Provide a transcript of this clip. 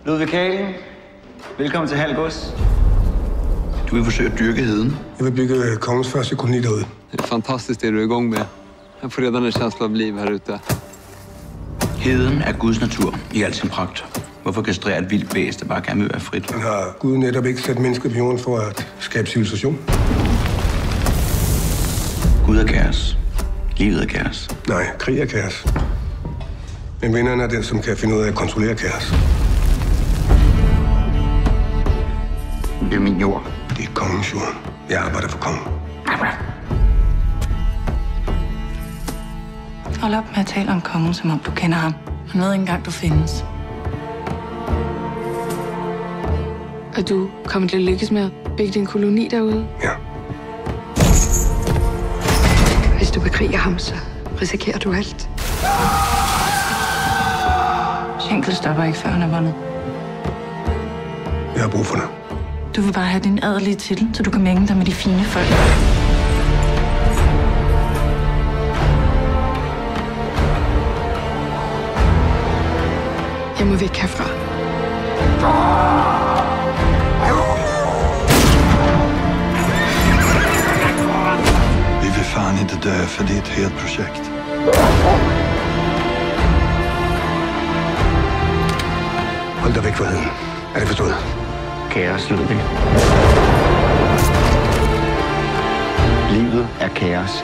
Ludvig Kalen, velkommen til Halgås. Du vil forsøge at dyrke heden. Jeg vil bygge kongens første koloni derude. Det er fantastisk, det du er i gang med. Jeg får redan en känsla av liv her ute. Heden er Guds natur i al sin pragt. Hvorfor kastrere et vildt væsen, der bare gerne vil være frit? Men har Gud netop ikke sat mennesket på jorden for at skabe civilisation? Gud er kaos. Livet er kaos. Nej, krig er kaos. Men vinderen er den, som kan finde ud af at kontrollere kaos. Det er min jord. Det er kongens jord. Jeg arbejder for kongen. Hold op med at tale om kongen, som om du kender ham. Han ved ikke engang, du findes. Og du kommer til at lykkes med at bygge din koloni derude? Ja. Hvis du bekriger ham, så risikerer du alt. Schenkel stopper ikke, før han er vundet. Jeg har brug for dig. Du vil bare have din adelige titel, så du kan mænge dig med de fine folk. Jeg må væk herfra. Vi vill fan inte dö, för det är ett helt projekt. Hold dig væk fra heden. Er det forstået? Kaos, Ludvig. Livet er kaos.